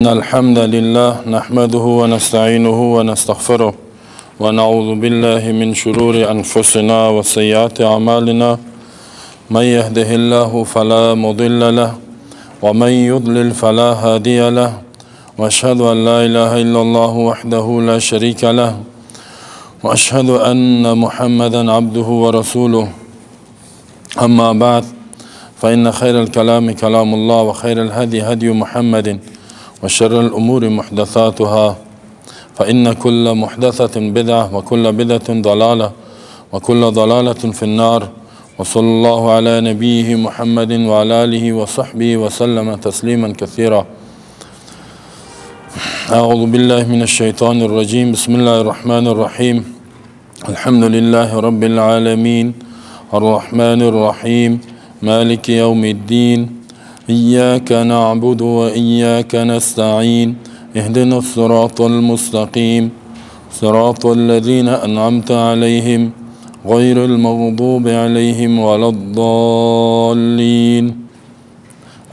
إن الحمد لله نحمده ونستعينه ونستغفره ونعوذ بالله من شرور أنفسنا وسيئات أعمالنا من يهده الله فلا مضل له ومن يضلل فلا هادي له وأشهد أن لا إله إلا الله وحده لا شريك له وأشهد أن محمدا عبده ورسوله أما بعد فإن خير الكلام كلام الله وخير الهدي هدي محمد وشر الأمور محدثاتها فإن كل محدثة بدعة وكل بدعة ضلالة وكل ضلالة في النار وصلى الله على نبيه محمد وعلى آله وصحبه وسلم تسليما كثيرا. أعوذ بالله من الشيطان الرجيم. بسم الله الرحمن الرحيم. الحمد لله رب العالمين الرحمن الرحيم مالك يوم الدين إياك نعبد وإياك نستعين اهدنا الصراط المستقيم صراط الذين أنعمت عليهم غير المغضوب عليهم ولا الضالين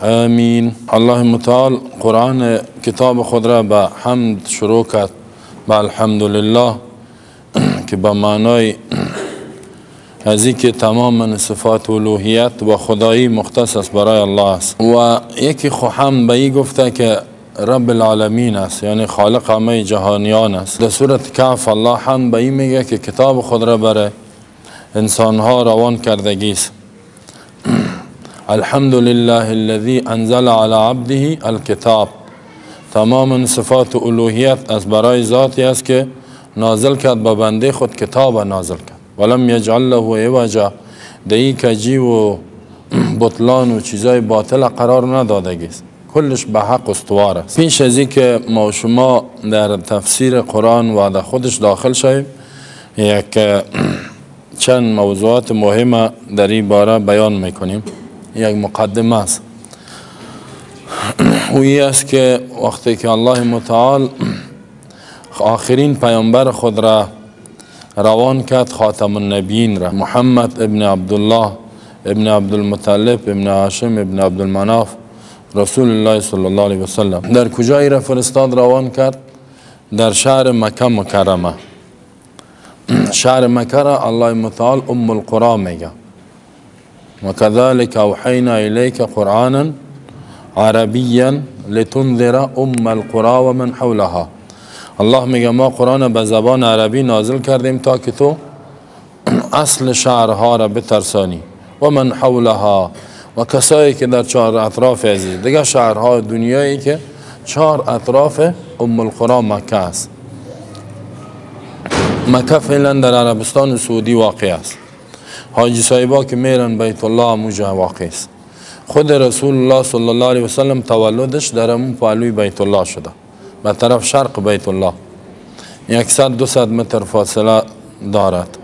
آمين. اللهم تعالى قرآن كتاب خود را به حمد شروع کرد با الحمدلله که به معنای از اینکه تمام صفات الوهیت و خدایی مختص است برای الله است و یکی حمد به این گفته که رب العالمین است، یعنی خالق همه جهانیان است. در سورت کهف الله حمد به این میگه که کتاب خود را برای انسانها روان کردگی است. الحمد لله الذي انزل على عبده الكتاب. تمام صفات الوهیت از برای ذاتی است که نازل کرد به بنده خود کتاب نازل کرد. ولم یجعل له عوجا، دهی کجی و بطلان و چیزای باطل قرار ندادگی است، کلش به حق استوار است. پیش از این که ما شما در تفسیر قرآن و در خودش داخل شویم، یک چند موضوعات مهمه در این باره بیان میکنیم. یک مقدمه است و این است که وقتی که الله متعال آخرین پیامبر خود را روان کرد، خاتم النبیین را، محمد ابن عبدالله ابن عبدالمطلب ابن هاشم ابن عبدالمناف رسول الله صلی الله علیه وسلم، در کجایی را فرستاد روان کرد؟ در شهر مکه مکرمه. شهر مکه را الله متعال ام القرى میگه. و كذلك اوحینا الیک قرآنا عربیا لتنذر ام القرى و من حولها. الله میگه ما قرآن به زبان عربی نازل کردیم تا که تو اصل شهرها را بترسانی و من حولها و کسایی که در چهار اطراف عزیز دیگه شهرها دنیایی که چهار اطراف ام القرى مکه است. مکه فعلا در عربستان سعودی واقع است. حاجی صاحبا که میرن بیت الله همونجا واقع است. خود رسول الله صلی الله علیه وسلم تولدش در همون پهلوی بیت الله شده، به طرف شرق بیت الله، 100-200 متر فاصله دارد.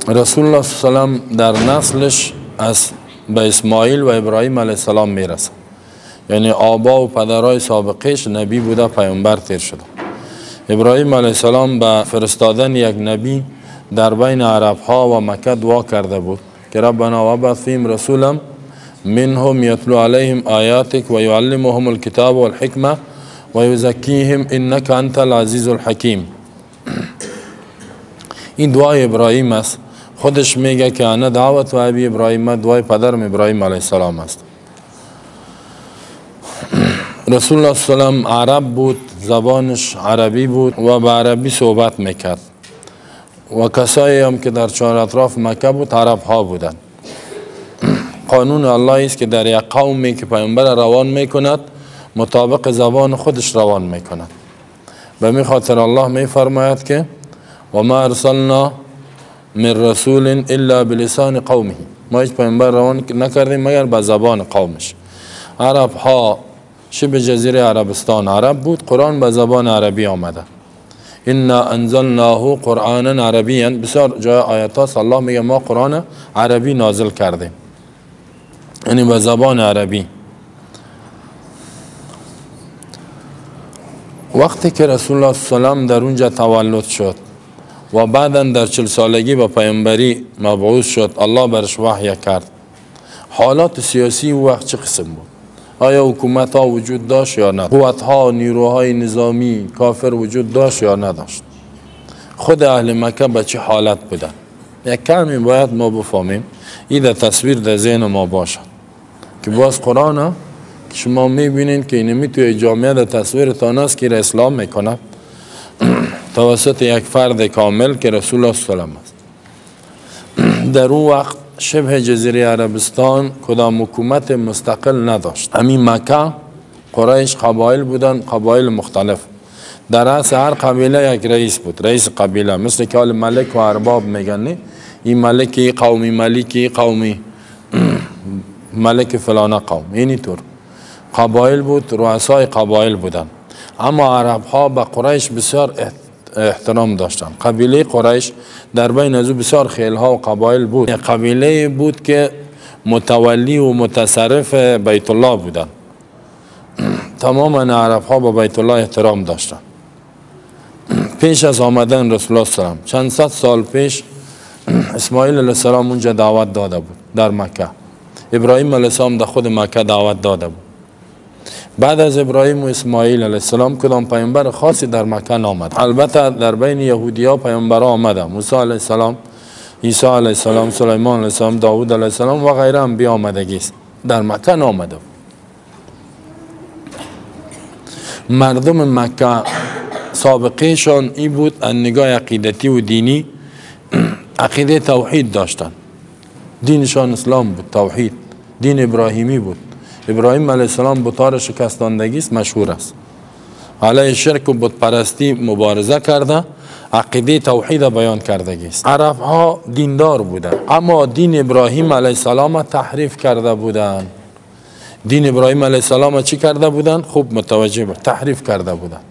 رسول الله صلی الله علیه وسلم در نسلش از به اسماعیل و ابراهیم علیه السلام میرسه، یعنی آبا و پدرای سابقش نبی بوده، پیامبر تیر شده. ابراهیم علیه السلام به فرستادن یک نبی در بین عرب ها و مکه دعا کرده بود که ربنا وابعث فیهم رسولا منهم یتلو علیهم آیاتک و یعلمهم الکتاب والحکمه و یزکیهم انک انت العزیز الحکیم. این دعای ابراهیم است. خودش میگه که انا دعوت و ابی ابراهیم، دعای پدرم ابراهیم علیه السلام است. رسول الله صلی الله علیه وسلم عرب بود، زبانش عربی بود و به عربی صحبت میکرد و کسایی هم که در چهار اطراف مکه بود عرب ها بودند. قانون الله است که در یک قومی که پیامبر روان میکند مطابق زبان خودش روان میکند. به می خاطر الله میفرماید که و ما ارسلنا من رسول الا بلسان قومه، ما هیچ پیامبر روان نکردیم مگر به زبان قومش. عرب ها شبه جزیره عربستان عرب بود، قرآن به زبان عربی آمده. انا انزلناه قرآنا عربیا، بسیار جای آیات هست الله میگه ما قرآن عربی نازل کردیم، یعنی به زبان عربی. وقتی که رسول الله صلی الله علیه و سلم در اونجا تولد شد و بعدا در 40 سالگی به پیامبری مبعوث شد، الله برش وحی کرد. حالات سیاسی او وقت چه قسم بود؟ آیا حکومت ها وجود داشت یا نه؟ قوت ها، نیروهای نظامی کافر وجود داشت یا نداشت؟ خود اهل مکه به چه حالت بودن؟ یک کمی باید ما بفهمیم، این در تصویر در ذهن ما باشد که باز قرآن ها که شما میبینید که اینمی توی جامعه در تصویرتان است که اسلام میکنه توسط یک فرد کامل که رسول الله صلی الله علیه و آله است. در اون وقت شبه جزیره عربستان کدام حکومت مستقل نداشت. همین مکه قریش قبایل بودن، قبایل مختلف. در رأس هر قبیله یک رئیس بود، رئیس قبیله، مثل که حال ملک و ارباب میگن، این ملکی قومی، ملکی قومی، ملک فلانه قوم، اینی طور قبایل بود، رؤسای قبایل بودن. اما عرب ها به قریش بسیار احترام داشتن. قبیله قریش در بین از بسیار خیل ها و قبایل بود. قبیله بود که متولی و متصرف بیت الله بودن. تمام عرب ها به بیت الله احترام داشتن. پیش از آمدن رسول الله صلی الله علیه و آله چند صد سال پیش اسماعیل علیه السلام اونجا دعوت داده بود در مکه. ابراهیم علیه السلام در خود مکه دعوت داده بود. بعد از ابراهیم و اسماعیل علیه السلام کدام پیامبر خاصی در مکه نامد. البته در بین یهودی ها پیامبران آمده، موسی علیه السلام، عیسی علیه السلام، سلیمان علیه السلام، داوود علیه السلام و غیره انبیا آمدگی است. در مکه نامده. مردم مکه سابقه شان این بود، از نگاه عقیدتی و دینی عقیده توحید داشتن. دینشان اسلام بود، توحید، دین ابراهیمی بود. ابراهیم علیه السلام بتار شکستاندگی است، مشهور است. علیه شرک و بت پرستی مبارزه کرده، عقیده توحید بیان کردگی است. عرب ها دیندار بودند، اما دین ابراهیم علیه السلام تحریف کرده بودند. دین ابراهیم علیه السلام چی کرده بودند؟ خوب متوجه بود، تحریف کرده بودند.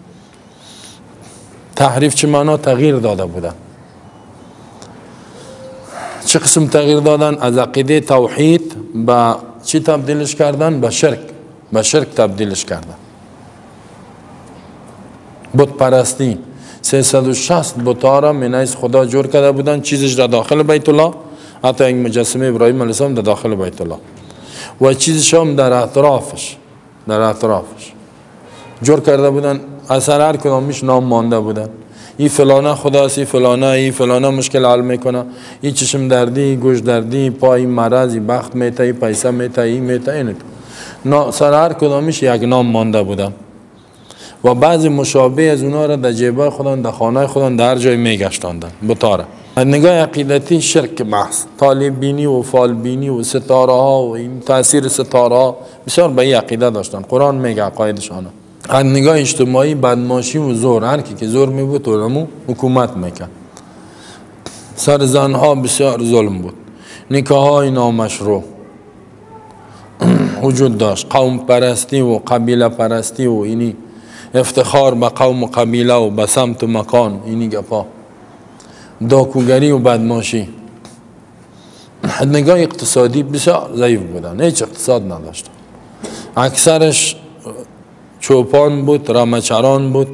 تحریف چه معنا؟ تغییر داده بودند. چه قسم تغییر دادن؟ از عقیده توحید به چی تبدیلش کردن؟ به شرک. به شرک تبدیلش کردن. بت پرستی 360 بت‌ها را منیز خدا جور کرده بودن، چیزش در داخل بیت الله، حتی یک مجسمه ابراهیم علیه السلام در داخل بیت الله و چیزش هم در اطرافش جور کرده بودن. اثر هر کدامش نام مانده بودن. این فلانه خداست، این فلانه، این فلانه مشکل حل میکنه، این چشم دردی، گوش دردی، پای مرض، بخت میته، پیسه میته، این میته، این تو سر هر کدامش یک نام مانده بودن و بعضی مشابه از اونا را در جیبای خودان، در خانه خودان، در هر جای میگشتاندن بطاره. از نگاه عقیدتی شرک محض، طالب بینی و فال بینی و ستاره ها و این تاثیر ستاره ها بسیار به این عقیده داشتن. قرآن میگه عقایدشانه. از نگاه اجتماعی بدماشی و زور، هر کی که زور میبود اونمو حکومت میکرد. سر زنها بسیار ظلم بود. نکاح های نامشروع وجود داشت. قوم پرستی و قبیله پرستی و اینی افتخار به قوم و قبیله و به سمت و مکان، اینی گپا، داکوگری و بدماشی. از نگاه اقتصادی بسیار ضعیف بودن، هیچ اقتصاد نداشتن. اکثرش چوپان بود، رمچران بود،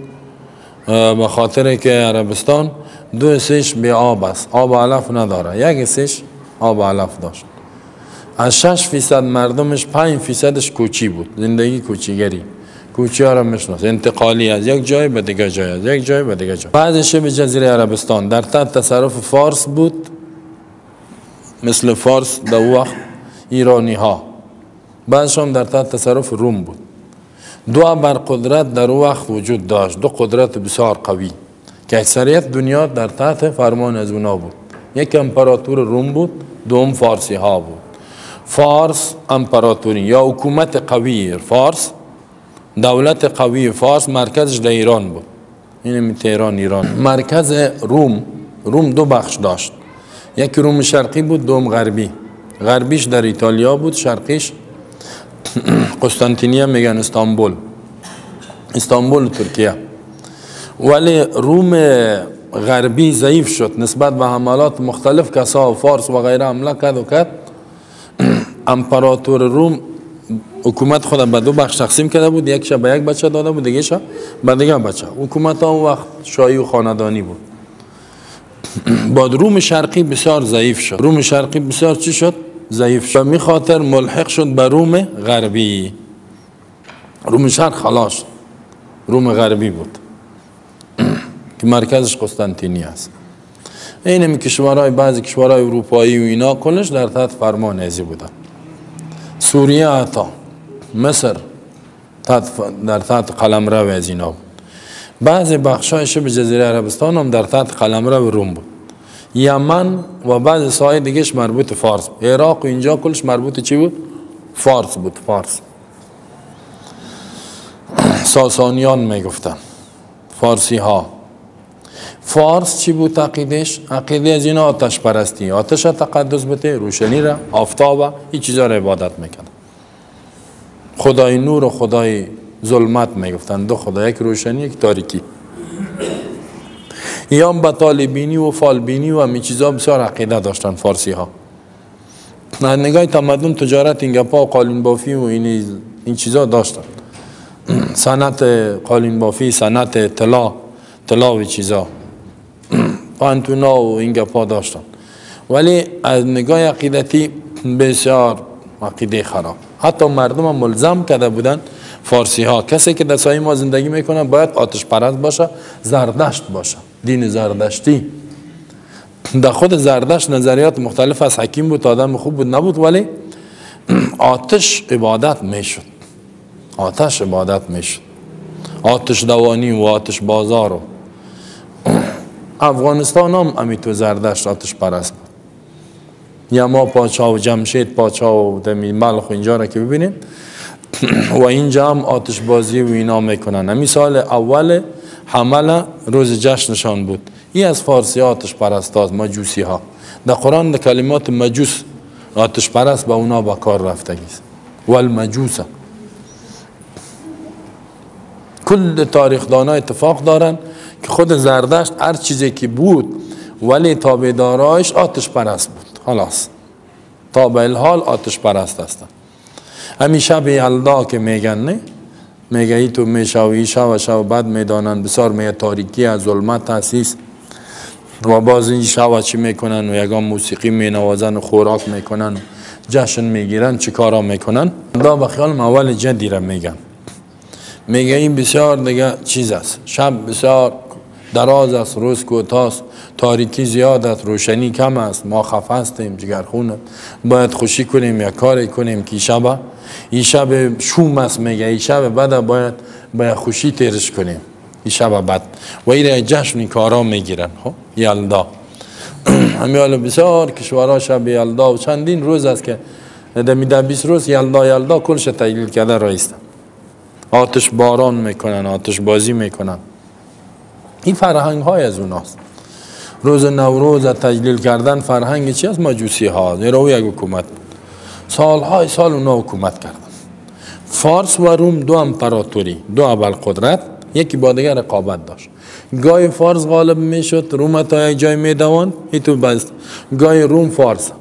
به خاطر که عربستان 2 حصه‌اش بی آب است، آب علف نداره، 1 حصه‌اش آب علف داشت. از 6% مردمش 5%ش کوچی بود، زندگی کوچیگری. کوچی ها را میشناس، انتقالی از یک جای به دیگر جای، از یک جای به دیگر جای. بعض شبه جزیره عربستان در تحت تصرف فارس بود، مثل فارس در وقت ایرانی ها. بعضش هم در تحت تصرف روم بود. 2 ابرقدرت در وقت وجود داشت، 2 قدرت بسیار قوی که اکثریت دنیا در تحت فرمان از اونا بود. یک امپراتور روم بود، دوم فارسی ها بود. فارس امپراتوری یا حکومت قوی فارس، دولت قوی فارس مرکزش در ایران بود. این تهران ایران. مرکز روم 2 بخش داشت، یک روم شرقی بود، دوم غربی. غربیش در ایتالیا بود، شرقیش قسطنطینیه میگن، استانبول ترکیه. ولی روم غربی ضعیف شد نسبت به حملات مختلف که فارس و غیره حمله کرد. امپراتور روم حکومت خود به 2 بخش تقسیم کرده بود، یکش به یک بچه داده بود، دیگه‌ش به دیگه بچه. حکومت ها اون وقت شاهی و خاندانی بود. بعد روم شرقی بسیار ضعیف شد. روم شرقی بسیار چی شد؟ ضعیف شد. به می خاطر ملحق شد به روم غربی. روم شرق خلاص، روم غربی بود که مرکزش قسطنطینیه است. این کشورهای بعضی کشورهای اروپایی و اینا کلش در تحت فرمان ازی بودن. سوریه حتی، مصر در تحت قلمرو از اینا بود. بعضی بخشای شبه جزیره عربستان هم در تحت قلمرو روم بود. یمن و بعضی ساحل دیگهش مربوط فارس بود. عراق و اینجا کلش مربوط چی بود؟ فارس بود. فارس ساسانیان میگفتن، فارسی ها. فارس چی بود عقیدش؟ عقیده از اینا آتش پرستی، آتش تقدس بده، روشنی را، آفتاب، این چیزا را عبادت میکردن. خدای نور و خدای ظلمت میگفتن، دو خدا، یک روشنی یک تاریکی. یا بطال بینی و فال بینی و همین چیزا بسیار عقیده داشتن فارسی ها. نگاه تمدن، تجارت، این گپا و قالین بافی و این چیزا داشتن. صنعت قالین بافی، صنعت طلا و چیزا، پانتونا و این گپا داشتن. ولی از نگاه عقیدتی بسیار عقیده خراب. حتی مردم هم ملزم کرده بودن فارسی ها، کسی که در سایه ما زندگی میکنه باید آتش پرست باشه، زردشت باشه، دین زردشتی. در خود زردشت نظریات مختلف از حکیم بود، آدم خوب بود نبود، ولی آتش عبادت میشد. آتش عبادت میشد. آتش دوانی و آتش بازار. و افغانستان هم امیتو زردشت آتش پرست بود. یما پاچا و جمشید پاچا و دمی ملخ و اینجا را که ببینید و اینجا هم آتش بازی و اینا میکنن. همی سال اول حمله روز جشنشان بود. این از فارسی آتش پرست هاست، مجوسی ها. در قرآن در کلمات مجوس آتش پرست با اونا با کار رفتگیست. والمجوس. کل تاریخ دانا اتفاق دارن که خود زردشت هر چیزی که بود ولی تابعدارایش آتش پرست بود. خلاص تا به الحال آتش پرست هستن. همین شب یلدا که میگن نه، میگه ای تو میشوی شب بعد میدانن بسیار میگه تاریکی از ظلمت تاسیس و باز این شب چی میکنن و یگان موسیقی مینوازن و خوراک میکنن و جشن میگیرن، چی کارا میکنن. دا بخیال اول جدی را میگن، میگه این بسیار دیگه چیز است، شب بسیار دراز است، روز کوتاست، تاریکی زیاد است، روشنی کم است، ما خفه هستیم، جگرخون باید خوشی کنیم یا کاری کنیم که این شب شوم است. میگه این شب بعد باید خوشی تیرش کنیم، این شب بعد و این جشن کارا میگیرن. خب یلدا همیالا بسیار کشورها شب یلدا و چندین روز است که در 20 روز یلدا کلش تحلیل کرده رایستن. آتش باران میکنن، آتش بازی میکنن. این فرهنگ های از اوناست. روز نوروز تجلیل کردن فرهنگ چی از مجوسی ها. زیرا او یک حکومت سالهای سال اونا حکومت کردن. فارس و روم دو امپراتوری، دو ابرقدرت، یکی با دیگر رقابت داشت. گاهی فارس غالب میشد، روم تا یک جای میدوان، هیتو بس گاهی روم فارس.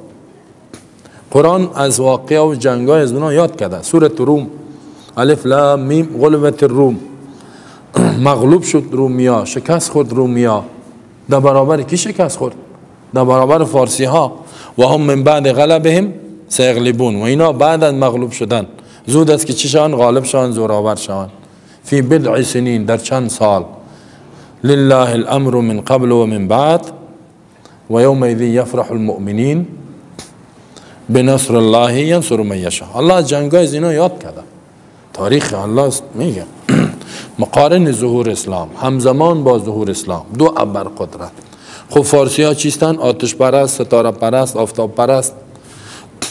قرآن از واقعه و جنگای از اونا یاد کرده. سوره روم الف لام میم غلبت الروم، مغلوب شد رومیا، شکست خورد رومیا. در برابر کی شکست خورد؟ در برابر فارسی ها. و هم من بعد غلبهم سیغلبون، و اینا بعد از مغلوب شدن زود است که چشان غالب شوند، زورآور شوند. فی بضع سنین، در چند سال. لله الامر من قبل و من بعد و یومئذ یفرح المؤمنین بنصر الله ینصر من یشاء. الله جنگای از اینا یاد کرده. تاریخ الله میگه مقارن ظهور اسلام، همزمان با ظهور اسلام، دو ابرقدرت. خب فارسی ها چیستن؟ آتش پرست، ستاره پرست، آفتاب پرست.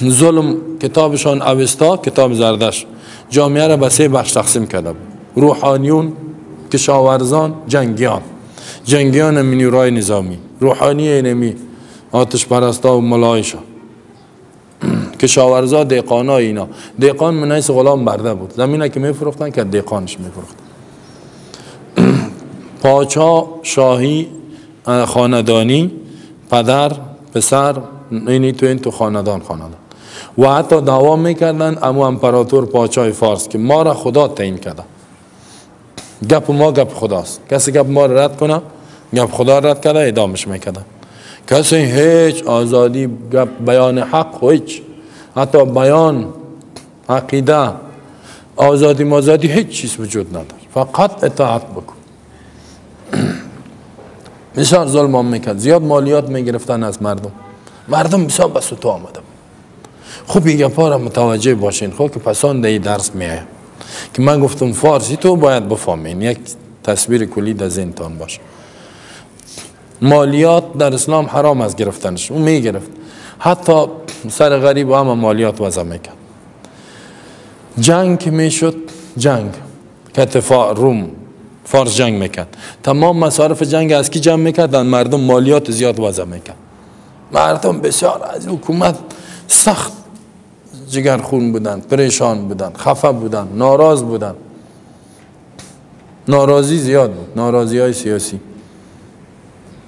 ظلم کتابشان اوستا، کتاب زردشت، جامعه را به 3 بخش تقسیم کرده بود. روحانیون، کشاورزان، جنگیان من نیروهای نظامی. روحانی اینمی آتش پرستا و ملایشا، کشاورزا دیقانا. اینا دیقان من حیث غلام برده بود، زمینه که میفروختن که دیقانش میفروختن. پاچا، شاهی، خاندانی، پدر، پسر، اینی تو خاندان و حتی دعوا میکردن امو امپراتور پاچای فارس که ما را خدا تعیین کرده. گپ ما گپ خداست، کسی گپ ما را رد کنه گپ خدا رد کرده اعدامش میکردن. کسی هیچ آزادی گپ بیان حق و هیچ، حتی بیان عقیده آزادی هیچ چیز وجود نداشت، فقط اطاعت بکن. بسیار ظلم هم میکرد، زیاد مالیات میگرفتن از مردم بسیار به سوتا آمده. خوب این گپا را متوجه باشین. خب که پسان دی درس میآید که من گفتم فارسی تو باید بفهمین، یک تصویر کلی در ذهنتان باشه. مالیات در اسلام حرام از گرفتنش، اون میگرفت، حتی سر غریب هم مالیات وضع میکرد. جنگ میشد، جنگ کتفا روم فارس جنگ میکرد، تمام مصارف جنگ از کی جمع میکردن؟ مردم مالیات زیاد وضع میکرد. مردم بسیار از حکومت سخت جگرخون بودن، پریشان بودن، خفه بودن، ناراض بودن. ناراضی زیاد بود، ناراضی های سیاسی.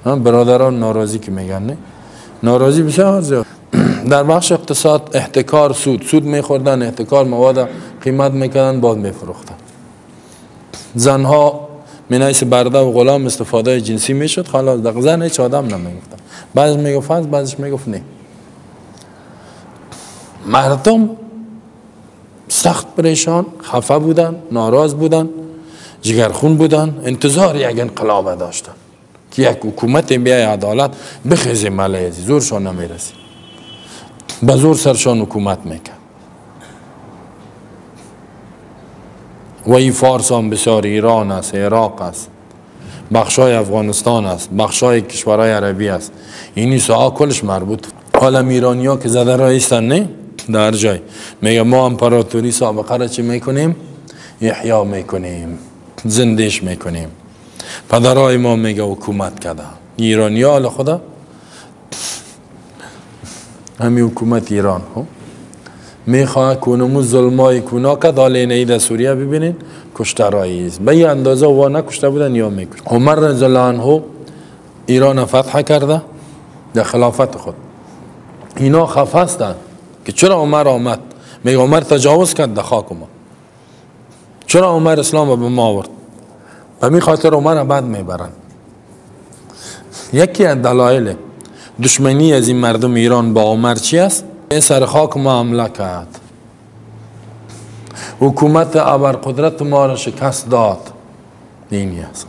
برادران ناراضی که میگن، نه ناراضی بسیار زیاد. در بخش اقتصاد احتکار، سود میخوردن، احتکار مواد قیمت میکردن، باز میفروختن. زنها منیس برده و غلام استفاده جنسی میشد، خلاص در زن هیچ آدم نمیگفتن. بعضش میگفت هست، بعضش میگفت نه. مردم سخت پریشان، خفه بودن، ناراض بودن، جگرخون بودن، انتظار یک انقلاب داشتن که یک حکومت بیای عدالت بخیزه ملیزی. زورشان نمیرسی، به زور سرشان حکومت میکن. و این فارس هم بسیار ایران است، عراق است، بخشای افغانستان است، بخشای کشورهای عربی است. اینی ساعه کلش مربوط. حالا ایرانی ها که زده رایستن، نه در جای میگه ما امپراتوری سابقه را چی میکنیم؟ احیا میکنیم، زندهش میکنیم. پدرای ما میگه حکومت کرده. ایرانی ها حالا خدا همی حکومت ایران میخواه کنمون ظلمای کنا که دالینه در سوریه ببینین کشته راییست. به این اندازه و نکشته بودن یا میکشت. عمر رضی الله عنه ایران فتح کرده در خلافت خود. اینا خفه هستند که چرا عمر آمد. میگه عمر تجاوز کرد در خاک ما. چرا عمر اسلام به ما آورد؟ به می خاطر عمر بعد میبرن. یکی از دلایل دشمنی از این مردم ایران با عمر چی است؟ این سر خاک ما حمله کرد، حکومت ابرقدرت ما را شکست داد. اینی است.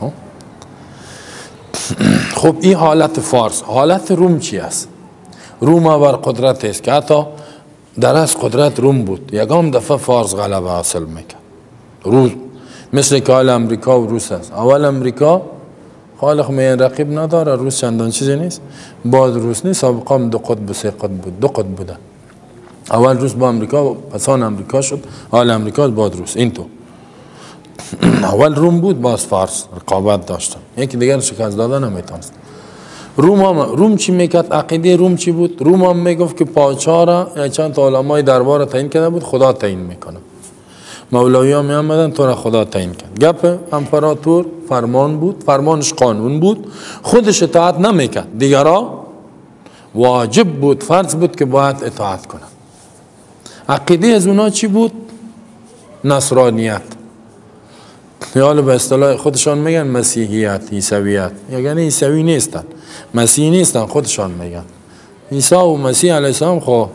خب این حالت فارس. حالت روم چی است؟ روم ابرقدرت است که حتی در از قدرت روم بود، یکم دفعه فارس غلبه حاصل میکرد. روس مثل که حال امریکا و روس است. اول امریکا خالق میان رقیب نداره، روس چندان چیزی نیست. بعد روس نیست، سابقا هم 2 قطب 3 قطب بود، 2 قطب بودن. اول روس با امریکا، پس آن امریکا شد، حال امریکا بعد روس. این تو اول روم بود، باز فارس رقابت داشتن، یکی دیگر شکست دادن نمیتونست. روم چی میکرد؟ عقیده روم چی بود؟ روم هم میگفت که پادشاه را یا چند تا علمای دربار تعیین کرده بود، خدا تعیین میکنه. مولوی ها می آمدن تو را خدا تعیین کرد. گپ امپراتور فرمان بود، فرمانش قانون بود، خودش اطاعت نمیکرد، دیگرها واجب بود، فرض بود که باید اطاعت کنن. عقیده از اونا چی بود؟ نصرانیت، یا به اصطلاح خودشان میگن مسیحیت، عیسویت. یعنی عیسوی نیستن، مسیحی نیستن، خودشان میگن. عیسی و مسیح علیه السلام خو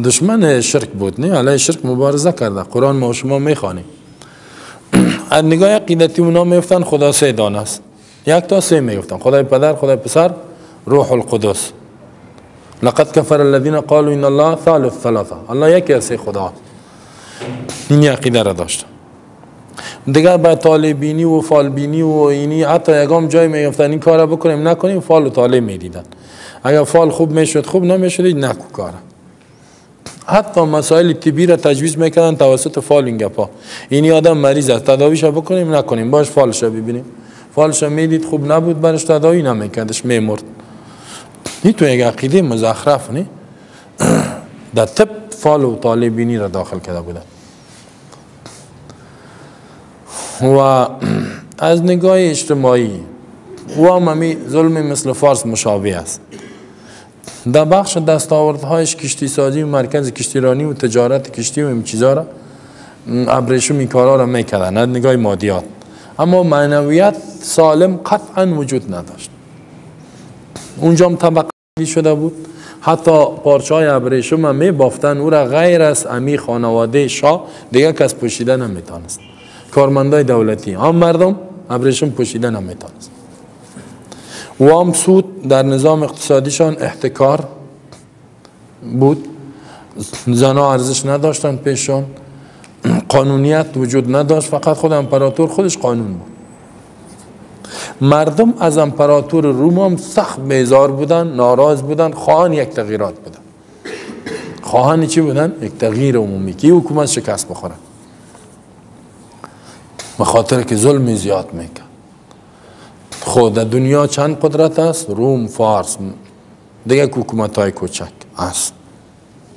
دشمن شرک بود، نه علیه شرک مبارزه کرده. قرآن ما شما میخوانیم. از نگاه عقیدتی اونا میفتن خدا 3 دانه است، 1 تا 3 میگفتن، خدای پدر، خدای پسر، روح القدس. لقد کفر الذین قالوا ان الله ثالث ثلاثه، الله یکی از 3 خدا. این عقیده را داشت. دیگر با طالبینی و فالبینی و اینی حتی یکم جای میگفتن این کارا بکنیم نکنیم، فال و طالب میدیدن. اگر فال خوب میشد خوب، نمیشد نکو کارا. حتی مسائل طبی را تجویز میکردن توسط فال. این گپا اینی آدم مریض است، تداویش بکنیم نکنیم، باش فالش ببینیم. فالش میدید خوب نبود، برش تداوی نمیکردش، میمرد. این تو یک عقیده مزخرف نه در طب فال و طالبینی را داخل کرده بودن. و از نگاه اجتماعی و همی ظلم مثل فارس مشابه است. در بخش دستاوردهایش کشتی سازی و مرکز کشتیرانی و تجارت کشتی و این چیزا را ابریشم این کارا را میکردن از نگاه مادیات. اما معنویت سالم قطعا وجود نداشت. اونجا هم طبقه شده بود، حتی پارچه های ابریشم هم میبافتن او را غیر از امی خانواده شاه دیگه کس پوشیده نمیتونست. کارمندای دولتی هم مردم ابریشم پوشیده نمیتونست. وام سود در نظام اقتصادیشان احتکار بود. زنها ارزش نداشتن پیششان، قانونیت وجود نداشت، فقط خود امپراتور خودش قانون بود. مردم از امپراتور روم هم سخت بیزار بودن، ناراض بودن، خواهان یک تغییرات بودن. خواهان چی بودن؟ یک تغییر عمومی که حکومت شکست بخوره، به خاطر که ظلم زیاد میکرد. خود دنیا چند قدرت است؟ روم، فارس، دیگه حکومت های کوچک است،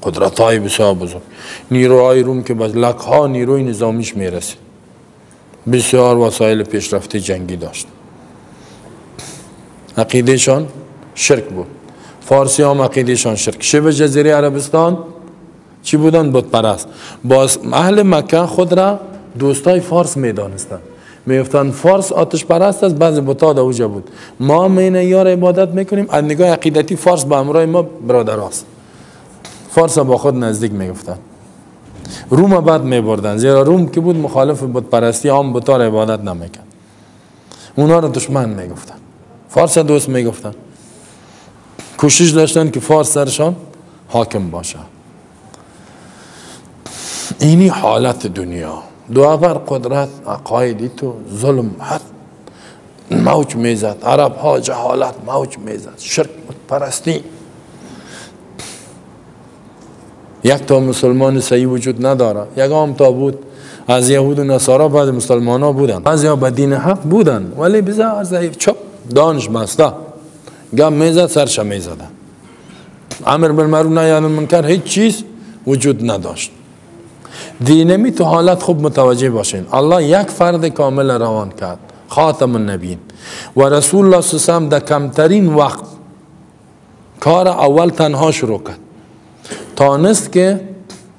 قدرت های بسیار بزرگ. نیروهای روم که به لکها نیروی نظامیش میرسید، بسیار وسایل پیشرفته جنگی داشت. عقیدهشان شرک بود. فارسی هم عقیدهشان شرک. شبه جزیره عربستان چی بودن؟ بت پرست. باز اهل مکه خود را دوستای فارس میدانستند. میگفتند فارس آتش پرست است، بعضی بت‌ها در اوجا بود. ما این یار عبادت میکنیم، از نگاه عقیدتی فارس به همراه ما برادر است. فارس با خود نزدیک میگفتند. روم بعد میبردن، زیرا روم که بود مخالف بت پرستی، عام بت‌ها را عبادت نمیکرد. اونا را دشمن میگفتند. فارس دوست میگفتن. کوشش داشتن که فارس سرشان حاکم باشه. اینی حالت دنیا. دو قدرت عقایدی تو ظلم حد موج میزد. عرب ها جهالت موج میزد، شرک پرستی. یک تا مسلمان صحیح وجود نداره. یگام تا بود از یهود و نصارا بعد مسلمان ها بودن. بعضی ها به دین حق بودن ولی بسیار ضعیف، چپ دانش بسته، گم میزد سرش میزدن. امر بالمعروف نهی عن المنکر هیچ چیز وجود نداشت. دینمی تو حالت خوب متوجه باشین. الله یک فرد کامل روان کرد، خاتم النبیین، و رسول الله صلی الله علیه و سلم در کمترین وقت کار اول تنها شروع کرد. تانست که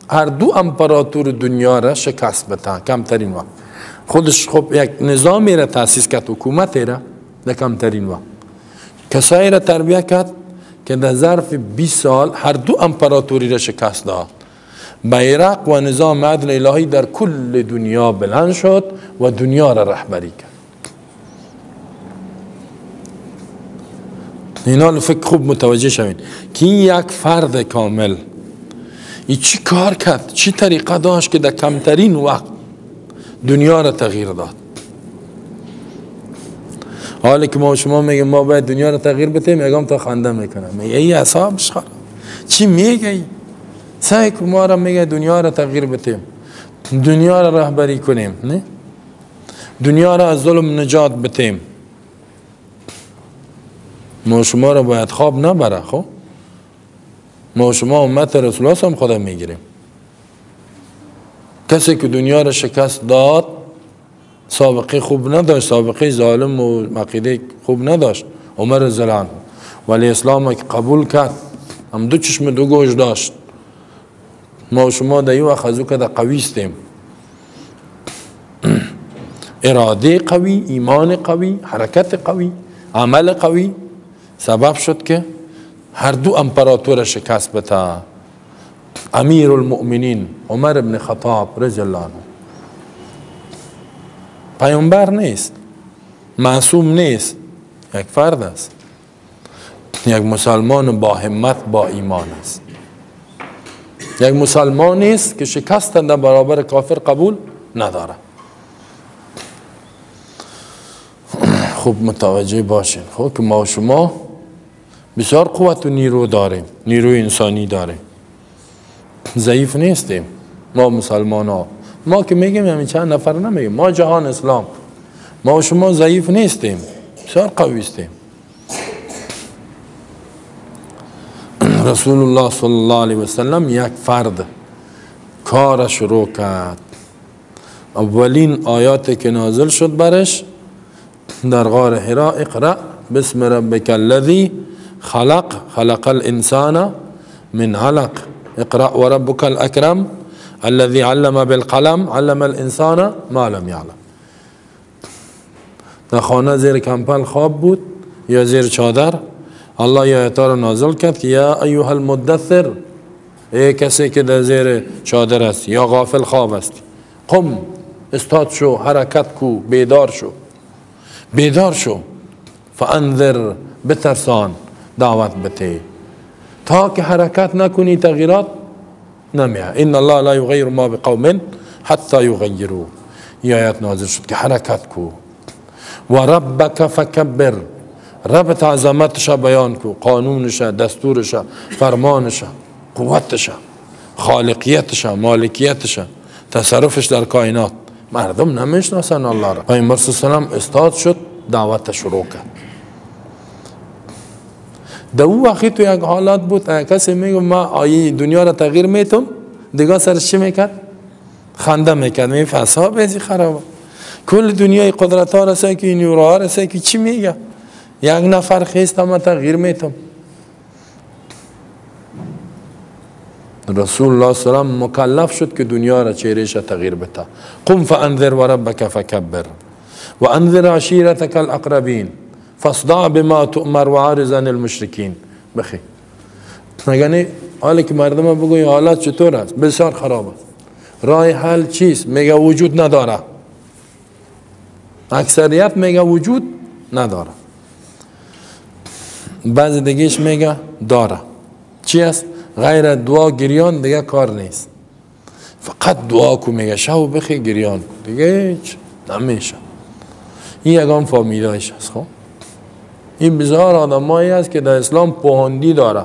هر دو امپراتور دنیا را شکست بده کمترین وقت. خودش خب یک نظامی را تاسیس کرد، حکومتی را در کمترین وقت. کسایی را تربیه کرد که در ظرف 20 سال هر دو امپراتوری را شکست داد. بیرق و نظام عدل الهی در کل دنیا بلند شد و دنیا را رهبری کرد. اینا رو فکر خوب متوجه شوین که یک فرد کامل این چی کار کرد، چی طریقه داشت که در کمترین وقت دنیا را تغییر داد. حالی که ما شما میگیم ما باید دنیا را تغییر بدیم، میگم تا خنده میکنم، میگه ای اعصابش خراب، چی میگی؟ سعی که ما را میگه دنیا را تغییر بدیم، دنیا را رهبری کنیم، نه؟ دنیا را از ظلم نجات بدیم. ما شما را باید خواب نبره. خب ما شما امت رسول الله هم خدا میگیریم. کسی که دنیا را شکست داد سابقه خوب نداشت، سابقه ظالم و عقیده خوب نداشت. عمر رضی الله عنه ولی اسلام که قبول کرد هم دو چشم دو گوش داشت. ما شما در یو اخذو که در قوی استیم، اراده قوی، ایمان قوی، حرکت قوی، عمل قوی سبب شد که هر دو امپراتور شکست بده. امیر المؤمنین عمر ابن خطاب رضی الله عنه پیامبر نیست، معصوم نیست، یک فرد است، یک مسلمان با همت با ایمان است. یک مسلمان نیست که شکست در برابر کافر قبول نداره. خوب متوجه باشین خب که ما شما بسیار قوت و نیرو داریم، نیروی انسانی داریم، ضعیف نیستیم. ما مسلمان ها، ما که میگیم همین چند نفر نمیگیم، ما جهان اسلام، ما شما ضعیف نیستیم، بسیار قوی استیم. رسول الله صلی الله علیه و سلم یک فرد کار شروع کرد. اولین آیاتی که نازل شد برش در غار حرا، اقرأ بسم ربک الذی خلق الانسان من علق اقرأ وربک الاکرم الذي علم بالقلم علم الانسان ما لم یعلم. در خانه زیر کمپل خواب بود یا زیر چادر، الله آیات را نازل کرد که یا ایها المدثر، ای کسی که در زیر چادر است یا غافل خواب است، قم، استاد شو، حرکت کو، بیدار شو، بیدار شو، فانذر، بترسان، دعوت بده. تا که حرکت نکنی تغییرات نمیاد. ان الله لا یغیر ما بقوم حتی یغیروا. این آیت نازل شد که حرکت کو. و ربک فکبر، ربط عظمتش بیان کو، قانونش، دستورش، فرمانش، قوتش، خالقیتش، مالکیتش، تصرفش در کائنات. مردم نمیشناسن الله را. پیامبر صلی الله علیه و آله استاد شد، دعوت شروع کرد. در اون وقتی تو یک حالات بود، کسی میگه ما آیه دنیا را تغییر میتم، دیگه سرش چی میکرد؟ خنده میکرد. میگه فساد بیزی خرابه، کل دنیای قدرت ها رسه که نیروها ها رسه که چی میگه؟ یک نفر خیست ما تغییر میتم. رسول الله صلی الله علیه و آله مکلف شد که دنیا را چهرهش تغییر بده. قم فانذر و ربک فکبر و انذر عشیرتک الاقربین فاصدع بما تؤمر و عارض عن المشرکین. بخی مگه حالی که مردم بگوی حالات چطور است؟ بسیار خراب است. راه حل چیست؟ میگه وجود نداره. اکثریت میگه وجود نداره. بعضی دیگهش میگه داره. چی است؟ غیر دعا گریان دیگه کار نیست. فقط دعا کو، میگه شو بخی گریان کو، دیگه هیچ نمیشه. این یگان فامیلایش است. خب این بسیار آدمایی است که در اسلام پوهندی داره،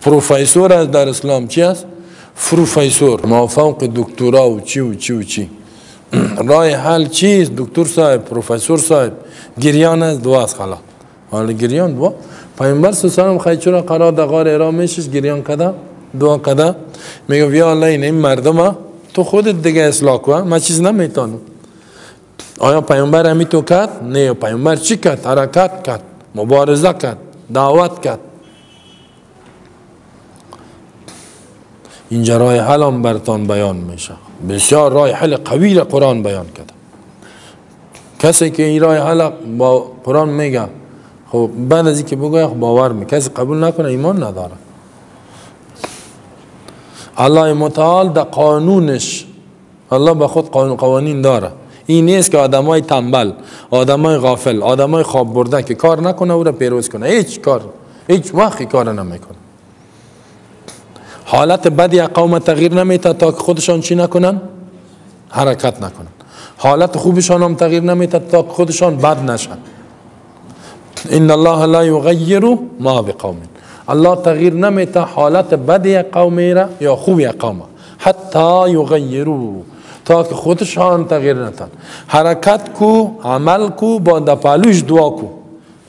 پروفسور است در اسلام. چی است؟ پروفسور، مافوق دکترا و چی و چی و چی. راه حل چیست؟ دکتر صاحب، پروفسور صاحب، گریان است، دعا است. خلاص حال گریان دعا. پیامبر صلی الله علیه و آله چرا قرار در غار حرا میشش گریان کده، دعا کده؟ میگه یا الله این مردم تو خودت دیگه اصلاح کن، من چیز نمیتونم. آیا پیامبر همی تو کرد؟ نه. پیامبر چی کرد؟ حرکت کرد، مبارزه کرد، دعوت کرد. اینجا راه حل هم برتان بیان میشه. بسیار راه حل قوی قرآن بیان کرده. کسی که این راه حل با قرآن میگه، خب بعد از اینکه بگه باور می، کسی قبول نکنه ایمان نداره. الله متعال در قانونش، الله به خود قوانین داره. این نیست که آدمای تنبل، آدمای غافل، آدمای خواب برده که کار نکنه او را پیروز کنه. هیچ وقتی کار نمیکنه. حالت بدی قوم تغییر نمیده تا که خودشان چی نکنن؟ حرکت نکنن. حالت خوبشان هم تغییر نمیده تا که خودشان بد نشن. ان الله لا یغیر ما بقوم. الله تغییر نمیده حالت بدی قومی را یا خوبی قوم، حتی یغیروا، تا که خودشان تغییر ندن. حرکت کو، عمل کو، با دپالوش دعا کو،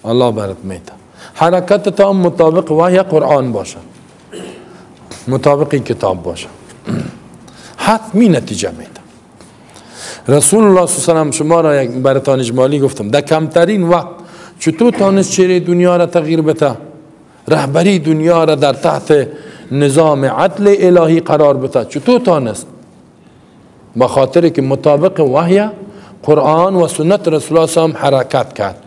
الله برات میده. حرکت تا مطابق وحی قرآن باشه، مطابق کتاب باشه، حتمی نتیجه میده. رسول الله صلی الله علیه و شما را یک برتان اجمالی گفتم، در کمترین وقت چطور تانست چهره دنیا را تغییر بده؟ رهبری دنیا را در تحت نظام عدل الهی قرار بده. چطور تانست؟ با خاطر که مطابق وحی قرآن و سنت رسول الله صلی الله علیه و حرکت کرد،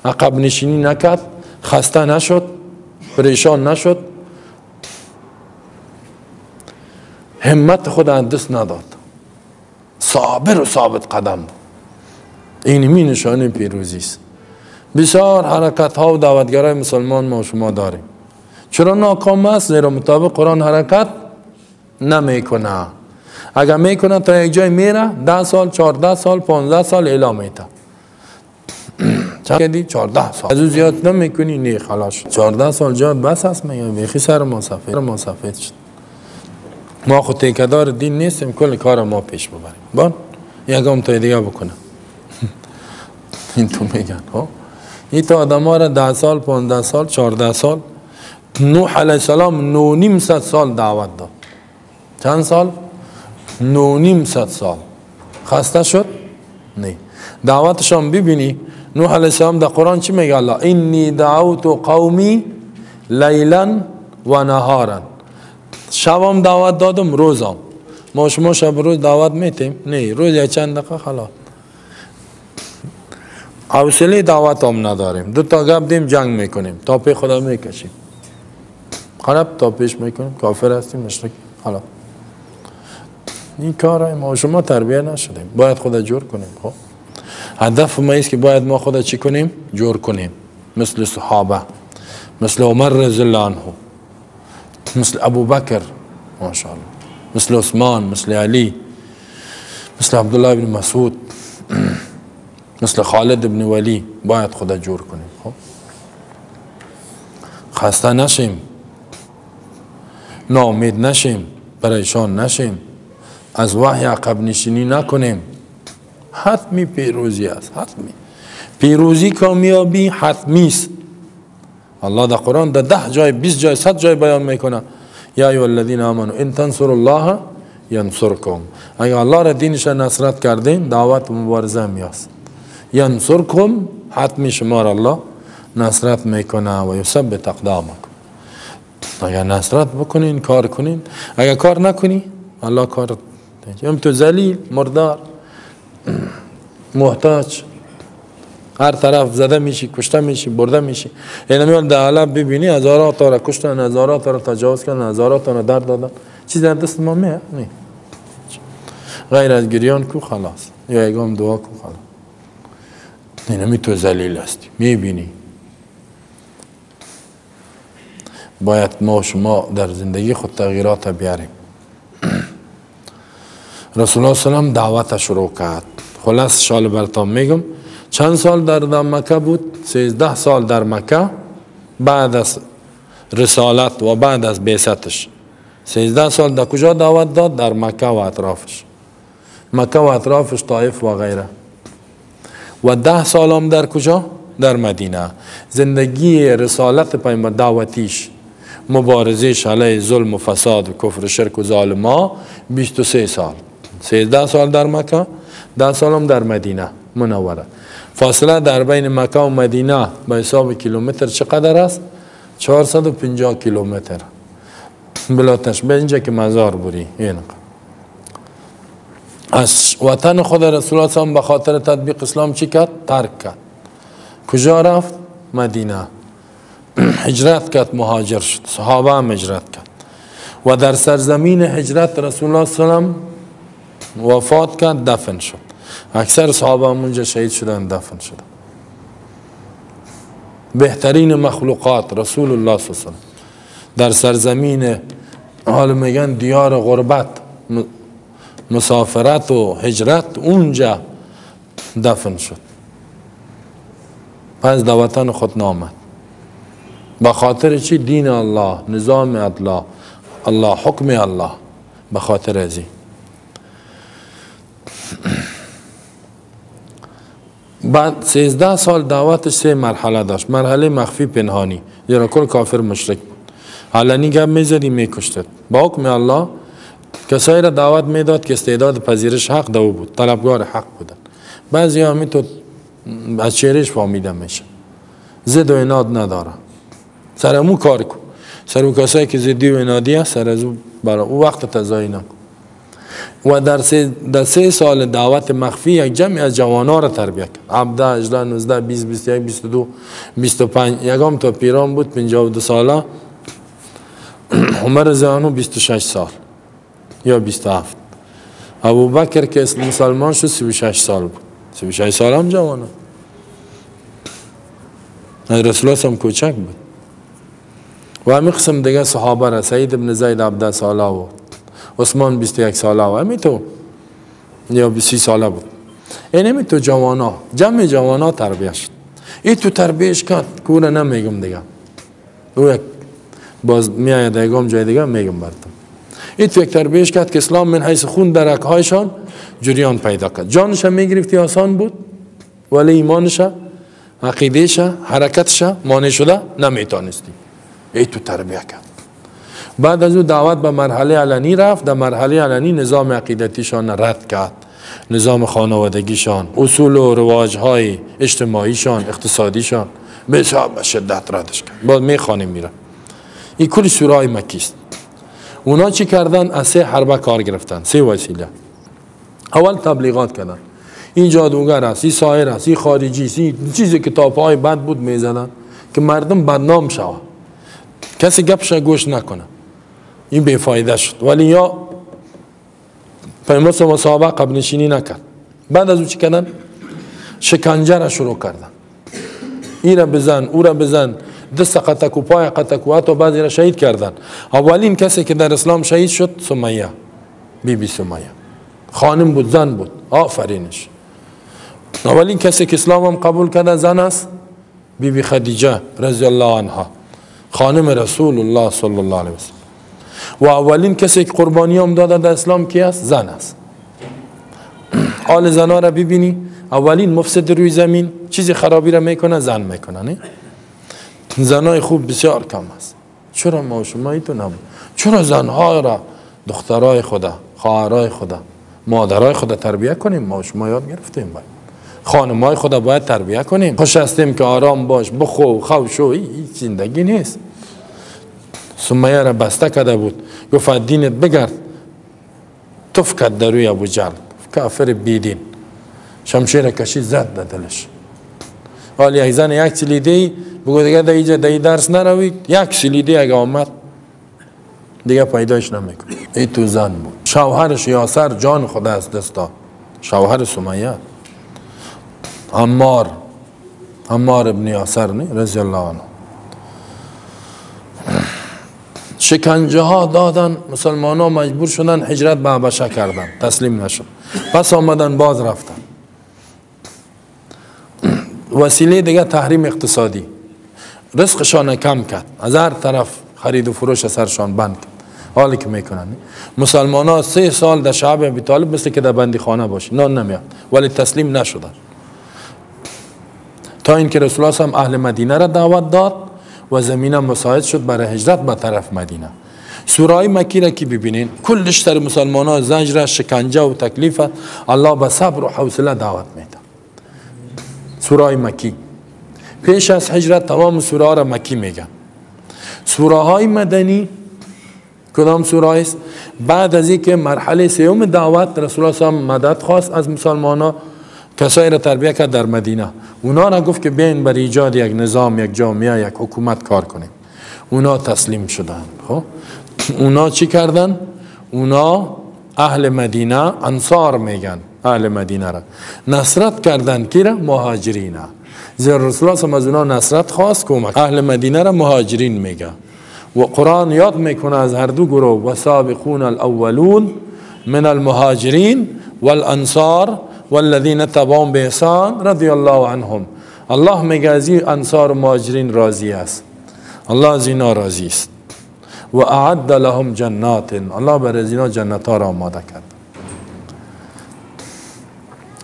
عقب نشینی نکرد، خسته نشد، پریشان نشد، همت خود از دست نداد، صابر و ثابت قدم بود. این می نشانه پیروزی است. بسیار حرکت ها و دعوتگرای مسلمان ما و شما داریم. چرا ناکام است؟ زیرا مطابق قرآن حرکت نمیکنه. اگر میکنه تا یک جای میره 10 سال 14 سال 15 سال اعلام میده. چند کردی؟ 14 سال. از او زیاد نمیکنی؟ نه خلاص 14 سال جاد بس است. میگه بیخی سر ما سفید شد. ما خود تیکدار دین نیستیم، کل کار ما پیش ببریم. بان یکم تا دیگه بکنم. این تو میگن ها. این تا آدم ها را 10 سال 15 سال 14 سال. نوح علیه السلام 9.5 سال دعوت داد. چند سال؟ 9.5 سال. خسته شد؟ نه. دعوتشان ببینی نوح علیه السلام در قرآن چی میگه الله؟ انی دعوت قومی لیلا و نهارا. شبم دعوت دادم، روزم. ما شما شب روز دعوت میتیم؟ نه، روز یا چند دقیقه خلاص. حوصله دعوت هم نداریم، دو تا گپ دیم جنگ میکنیم، تاپی خدا میکشیم، خراب تاپیش میکنیم، کافر هستیم، مشرک. حالا این کار ما شما تربیه نشدیم، باید خدا جور کنیم. خب هدف ما است که باید ما خدا چی کنیم؟ جور کنیم، مثل صحابه، مثل عمر رضی الله عنه، مثل ابو بکر ماشاءالله، مثل عثمان، مثل علی، مثل عبدالله بن مسعود، مثل خالد بن ولی. باید خدا جور کنیم. خب خسته نشیم، ناامید نشیم، پریشان نشیم، از وحی عقب نشینی نکنیم. حتمی پیروزی است، حتمی پیروزی، کامیابی حتمی است. الله در قرآن در 10 جای، 20 جای، 100 جای بیان میکنه یا ایها الذین آمنوا ان تنصروا الله ینصرکم. اگر الله را دینش نصرت کردین، دعوت و مبارزه میاست. ینصرکم، حتمی شما را الله نصرت میکنه و یثبت اقدامکم. اگر نصرت بکنین، کار کنین، اگر کار نکنی الله کار هم تو ذلیل، مردار، محتاج، هر طرف زده میشی، کشته میشی، برده میشی. این میاد در علب ببینی هزارات تا را کشتن، هزارات تا را تجاوز کردن، هزارات تا را درد دادن. چیزی در دست ما میه؟ نه، غیر از گریان کو خلاص، یا ایگام دعا کو خلاص. این تو ذلیل هستی، میبینی. باید ما شما در زندگی خود تغییرات بیاریم. رسول الله صلی الله علیه و دعوت شروع کرد. خلاص شال برتام میگم، چند سال در مکه بود؟ 13 سال در مکه، بعد از رسالت و بعد از بعثتش 13 سال در کجا دعوت داد؟ در مکه و اطرافش، مکه و اطرافش، طائف و غیره. و 10 سال هم در کجا؟ در مدینه. زندگی رسالت پیامبر، دعوتیش، مبارزش علیه ظلم و فساد و کفر و شرک و ظالما 23 سال. 13 سال در مکه، 10 سال هم در مدینه منوره. فاصله در بین مکه و مدینه به حساب کیلومتر چقدر است؟ 450 کیلومتر. بلا تشبیه اینجا که مزار بری. از وطن خود رسول الله صلی الله علیه و به خاطر تطبیق اسلام چی کرد؟ ترک کرد. کجا رفت؟ مدینه. هجرت کرد، مهاجر شد. صحابه هم هجرت کرد و در سرزمین هجرت رسول الله صلی الله علیه و وفات کرد، دفن شد. اکثر صحابه هم اونجا شهید شدن، دفن شدن. بهترین مخلوقات رسول الله صلی الله علیه و در سرزمین، حال میگن دیار غربت، مسافرت و هجرت، اونجا دفن شد. پس در وطن خود نامد. به خاطر چی؟ دین الله، نظام الله، حکم الله. به خاطر ازی بعد 13 سال دعوتش 3 مرحله داشت. مرحله مخفی پنهانی، زیرا کل کافر مشرک بود. علنی گپ میزدی میکشتد. با حکم الله کسایی را دعوت میداد که استعداد پذیرش حق دو بود، طلبگار حق بودن. بعضی همی تو از چهرهش فهمیده میشه، ضد و عناد نداره. سر امو کار کن، سر او کسایی که ضدی و عنادی هست، سر از او برای او وقت تضایی نکن. و در 3 سال دعوت مخفی یک جمع از جوانا را تربیت کرد. 17 18 19 20 21 22 25. یکم تا پیران بود 52 ساله. عمر رضی الله عنه 26 سال یا 27. ابو بکر که مسلمان شد 36 سال بود. 36 سال هم جوانه. رسول الله هم کوچک بود. و همین قسم دیگه صحابه را، سعید ابن زید 17 ساله و عثمان 21 ساله و همین تو یا 30 ساله بود. این همین تو جوانا، جمع جوانا تربیه شد. این تو تربیهش کرد کوره نمیگم دیگه. او یک باز میاید دیگم جای دیگه میگم براتون. این تو یک تربیهش کرد که اسلام من حیث خون در رگ‌هایشان جریان پیدا کرد. جانش میگرفتی آسان بود، ولی ایمانش، عقیدهش، حرکتش مانع شده نمیتونستی. این تو تربیه کرد. بعد از او دعوت به مرحله علنی رفت. در مرحله علنی نظام عقیدتیشان رد کرد، نظام خانوادگیشان، اصول و رواجهای اجتماعیشان، اقتصادیشان به شدت ردش کرد. باز میخوانیم میره. این کلی سوره مکی است. اونا چی کردن؟ از 3 حربه کار گرفتن، 3 وسیله. اول تبلیغات کردن. این جادوگر است، این ساحر است، این خارجی است، این چیزی کتاب‌های بد بود میزدن که مردم بدنام شود، کسی گپش گوش نکنه. این بیفایده شد. ولی یا پیامبر صحابه قبل نشینی نکرد. بعد از او چی کردن؟ شکنجه را شروع کردن. این را بزن، او را بزن، دست قطع و پای قطع و حتی بعضی را شهید کردن. اولین کسی که در اسلام شهید شد سمیه، بی سمیه. خانم بود، زن بود، آفرینش. اولین کسی که اسلام هم قبول کرده زن است، بی خدیجه رضی الله عنها، خانم رسول الله صلی الله علیه وسلم. و اولین کسی که قربانی هم داده در اسلام کی است؟ زن است. حال زنها را ببینی، اولین مفسد روی زمین چیزی خرابی را میکنه زن میکنه. نه زنای خوب بسیار کم است. چرا ما شما ایتو نبود؟ چرا زنها را دخترای خدا، خواهرای خدا، مادرای خدا تربیت کنیم؟ ما شما یاد گرفتیم باید. خانمای خدا باید تربیت کنیم. خوش هستیم که آرام باش، بخو خو شو، این زندگی نیست. سمیه را بسته کرده بود، گفت دینت بگرد، تف کرد در روی ابو جهل، کافر بیدین. شمشیر کشید زد در دلش. حالی ای زن یک سلیده بگو دیگه در اینجا درس نروید، یک سلیده اگه آمد دیگه پیدایش نمیکنه. ای تو زن بود. شوهرش یاسر جان خدا از دست داد، شوهر سمیه، عمار ابن یاسر رضی الله عنه. شکنجه ها دادن، مسلمان ها مجبور شدن هجرت به حبشه کردن، تسلیم نشد. پس آمدن باز رفتن. وسیله دیگه تحریم اقتصادی، رزقشان کم کرد، از هر طرف خرید و فروش سرشان بند کرد. حالی که میکنن مسلمان ها 3 سال در شعب ابی طالب مثل که در بندی خانه باشی، نان نمیاد، ولی تسلیم نشدن. تا اینکه رسول الله هم اهل مدینه را دعوت داد و زمینه مساعد شد برای هجرت به طرف مدینه. سوره مکی را که ببینین کلش سر مسلمان ها زجر، شکنجه و تکلیف، الله به صبر و حوصله دعوت میده. سوره مکی پیش از هجرت تمام سوره ها را مکی میگن. سوره های مدنی کدام سوره است؟ بعد از اینکه مرحله سوم دعوت رسول الله هم مدد خواست از مسلمان ها، کسایی را تربیت کرد در مدینه. اونا را گفت که بیاین بر ایجاد یک نظام، یک جامعه، یک حکومت کار کنیم. اونا تسلیم شدن. خب اونا چی کردن؟ اونا اهل مدینه، انصار میگن اهل مدینه را، نصرت کردن کی را؟ مهاجرین. زیر رسول الله هم از اونا نصرت خواست، کمک. اهل مدینه را مهاجرین میگه. و قرآن یاد میکنه از هر دو گروه، و سابقون الاولون من المهاجرین والانصار والذین تبعهم باحسان رضی الله عنهم. الله میگه از این انصار و مهاجرین راضی است، الله از اینا راضی است. و اعد لهم جنات، الله بر از اینا جنت ها را آماده کرد.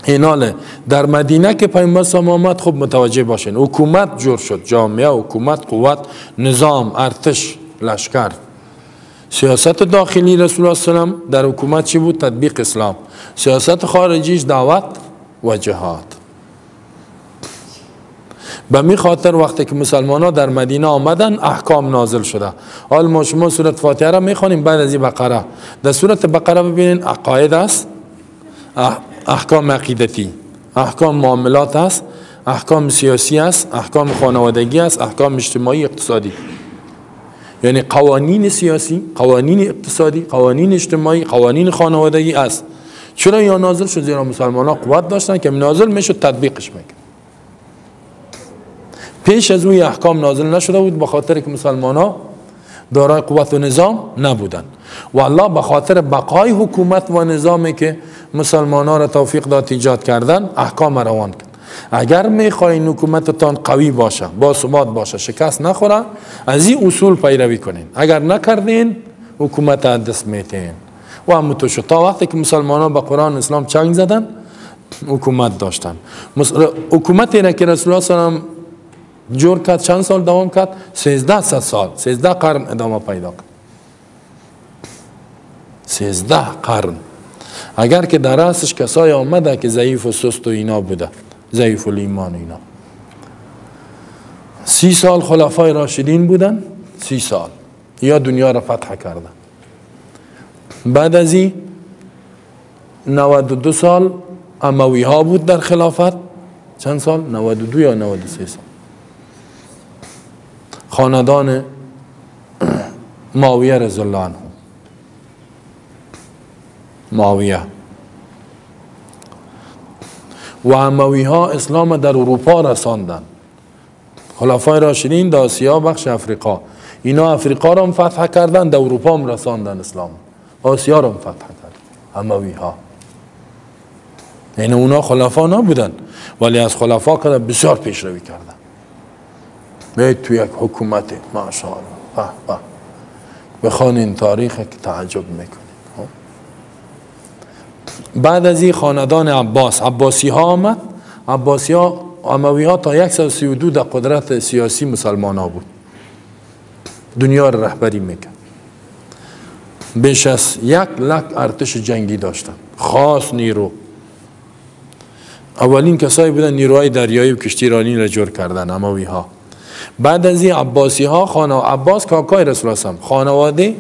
ایناله در مدینه که پیامبر صلی آمد، خوب متوجه باشین، حکومت جور شد، جامعه، حکومت، قوت، نظام، ارتش، لشکر. سیاست داخلی رسول الله صلی الله علیه و در حکومت چی بود؟ تطبیق اسلام. سیاست خارجیش دعوت و جهاد. به می خاطر وقتی که مسلمان ها در مدینه آمدن احکام نازل شده. حال ما شما سورت فاتحه را میخوانیم، بعد از این بقره. در سورت بقره ببینین عقاید است، احکام عقیدتی، احکام معاملات است، احکام سیاسی است، احکام خانوادگی است، احکام اجتماعی اقتصادی. یعنی قوانین سیاسی، قوانین اقتصادی، قوانین اجتماعی، قوانین خانوادگی است. چرا یا نازل شد؟ زیرا مسلمان ها قوت داشتن که نازل میشد تطبیقش میکرد. پیش از اون احکام نازل نشده بود، به خاطر که مسلمان ها دارای قوت و نظام نبودن. و الله به خاطر بقای حکومت و نظامی که مسلمان ها را توفیق داد ایجاد کردن، احکام روان کرد. اگر میخواین حکومتتان قوی باشه، با ثبات باشه، شکست نخوره، از این اصول پیروی کنین. اگر نکردین حکومت دست میتین. و همونطور شد تا وقتی که مسلمان ها به قرآن اسلام چنگ زدن، حکومت داشتن. حکومتی را که رسول الله صلی الله علیه و جور کرد، چند سال دوام کرد؟ 1300 سال، 13 قرن ادامه پیدا کرد. 13 قرن. اگر که در رأسش کسای آمده که ضعیف و سست و اینا بوده، ضعیف الایمان اینا. 30 سال خلفای راشدین بودن، 30 سال یا دنیا را فتح کردن. بعد از این 92 سال اموی ها بود در خلافت. چند سال؟ 92 یا 93 سال. خاندان معاویه رضی الله عنه، معاویه و اموی ها اسلام در اروپا رساندن. خلفای راشدین در آسیا، بخش افریقا، اینا افریقا را هم فتح کردن، در اروپا هم رساندن اسلام، آسیا را هم فتح کردن اموی ها. یعنی اونا خلفا نبودن ولی از خلفا کردن بسیار پیشروی کردن. باید تو یک حکومت ماشاءالله بخوانین تاریخ که تعجب میکنید. بعد از این خاندان عباسی ها آمد. عباسی ها، اموی ها تا 132 در قدرت سیاسی مسلمان ها بود، دنیا را رهبری میکرد. بیش از 1 لک ارتش جنگی داشتن، خاص نیرو. اولین کسایی بودن نیروهای دریایی و کشتیرانی را جور کردن اموی ها. بعد از این عباسی ها، عباس کاکای رسول الله، خانواده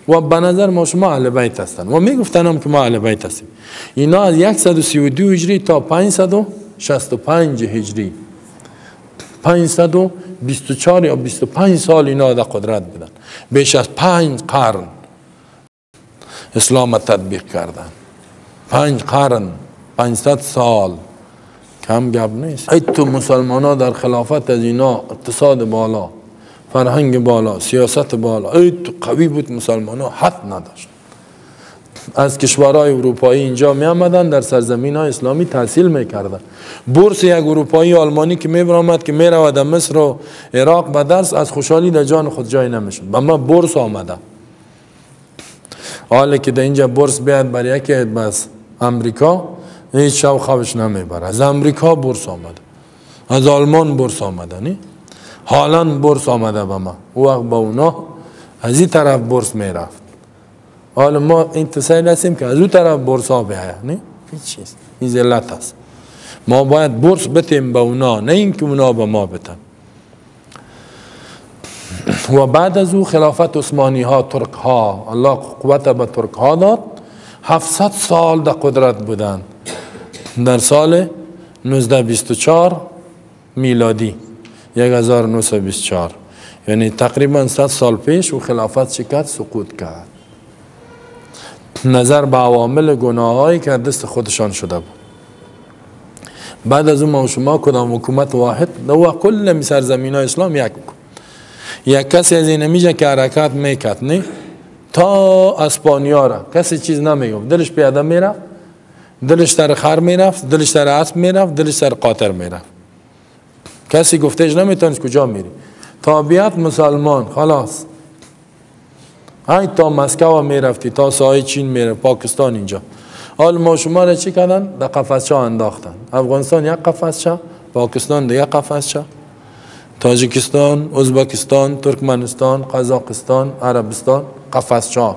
و به نظر ما شما اهل بیت هستن و میگفتن هم که ما اهل بیت هستیم. اینا از 132 هجری تا 565 هجری 524 یا 25 سال اینا در قدرت بودن. بیش از 5 قرن اسلام تطبیق کردن. 5 قرن، 500 سال، کم گپ نیست. ای تو مسلمان ها در خلافت از اینا اقتصاد بالا، فرهنگ بالا، سیاست بالا، ای تو قوی بود. مسلمان ها حد نداشت. از کشورهای اروپایی اینجا می آمدن، در سرزمین های اسلامی تحصیل می کردن. بورس یک اروپایی آلمانی که می برآمد که می رود در مصر و عراق به درس، از خوشحالی در جان خود جای نمیشد. به ما بورس آمده. حالا که در اینجا بورس بیاد برای یکی بس امریکا، هیچ شو خوابش نمیبره. از امریکا بورس آمده، از آلمان بورس آمده، نه؟ هالند بورس آمده به ما. او وقت با اونا از این طرف بورس میرفت. حالا ما این تسهیل هستیم که از اون طرف بورس ها بیاید، نه؟ هیچ چیز. این ذلت است. ما باید بورس بتیم به اونا، نه اینکه اونا به ما بتن. و بعد از او خلافت عثمانی ها، ترک ها، الله قوت به ترک ها داد. 700 سال در قدرت بودند. در سال 1924 میلادی 1924، یعنی تقریبا 100 سال پیش او خلافت شکست، سقوط کرد. نظر به عوامل گناهایی که دست خودشان شده بود. بعد از اون ما شما کدام حکومت واحد و کل سرزمین های اسلام یک کسی از این میجه که حرکت میکرد، نه؟ تا اسپانیا را کسی چیز نمیگفت. دلش پیاده میرفت، دلش در خر میرفت، دلش در اسب میرفت، دلش در قاطر میرفت. کسی گفتهش نمیتونست کجا میری. تابعیت مسلمان خلاص. های تا مسکو میرفتی، تا ساحل چین میرفت، پاکستان اینجا. حال ما شما را چی کردن؟ در قفسچه انداختن. افغانستان یک قفسچه، پاکستان دیگه قفسچه، تاجیکستان، ازبکستان، ترکمنستان، قزاقستان، عربستان قفسچه.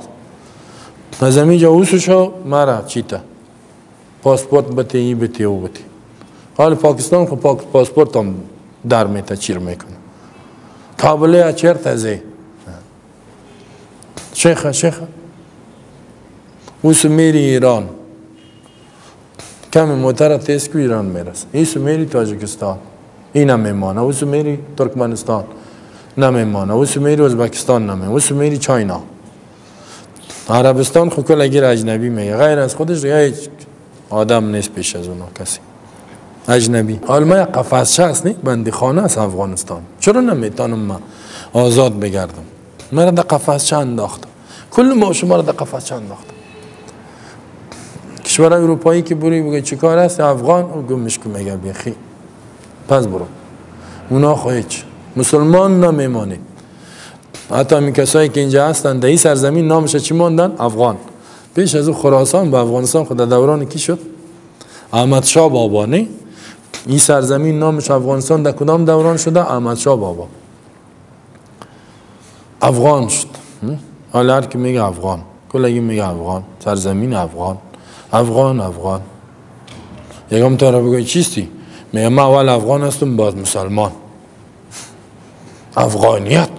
از اینجا اوسشو مرا چیتا پاسپورت بته، این بته، او بته. حال پاکستان خب پاسپورت هم در میته، چیر میکنه. کابله اچر تزه شیخه اوسو میری ایران، کم موتر تیز که ایران میرسه. ایسو میری تاجیکستان، این نمیمانه. اوسو میری ترکمنستان نمیمانه. اوسو میری ازبکستان نمیمانه. اوسو میری چاینا. عربستان خب کل اگر اجنبی میگه، غیر از خودش هیچ آدم نیست پیش از اونا کسی، اجنبی. حالا ما یک قفسچه هست، نه؟ بندی خانه است افغانستان. چرا نمیتونم من آزاد بگردم؟ من را در قفسچه انداختم. کل ما شما را در قفسچه انداختم. کشورهای اروپایی که بری بگه چی کار است افغان، او گمش که میگه بیخی پس برو. اونا خواهیچ مسلمان نمیمانه. حتی همین کسایی که اینجا هستن در این سرزمین نامش چی ماندن؟ افغان. پیش از او خراسان به افغانستان خود دوران کی شد؟ احمد شاه بابا، نه؟ این سرزمین نامش افغانستان در کدام دوران شده؟ احمد شاه بابا. افغان شد. حالا هر کی میگه افغان، کلگی میگه افغان، سرزمین افغان، افغان. یکم تو را بگوی چیستی؟ میگه من اول افغان هستم بعد مسلمان. افغانیت.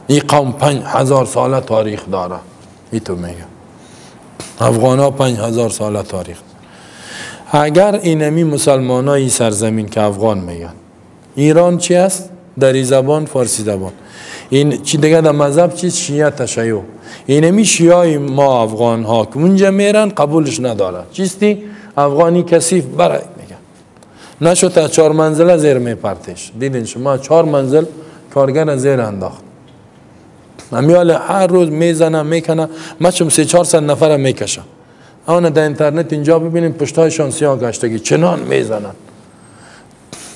این قوم 5000 ساله تاریخ داره. ای تو میگه افغان ها 5000 سال تاریخ. اگر اینمی مسلمان های سرزمین که افغان میگن، ایران چی است؟ دری زبان، فارسی زبان. این چی دیگه در مذهب چیست؟ شیعه تشیع. اینمی شیعه ما افغان ها که اونجا میرن قبولش نداره. چیستی؟ افغانی کثیف برای میگن. نشد تا 4 منزله زیر میپرتش. دیدین شما 4 منزل کارگر زیر انداخت. امیال هر روز میزنه میکنه. من چون 300-400 نفر میکشم. آن در اینترنت اینجا ببینیم پشتایشان سیاه گشتگی چنان میزنن.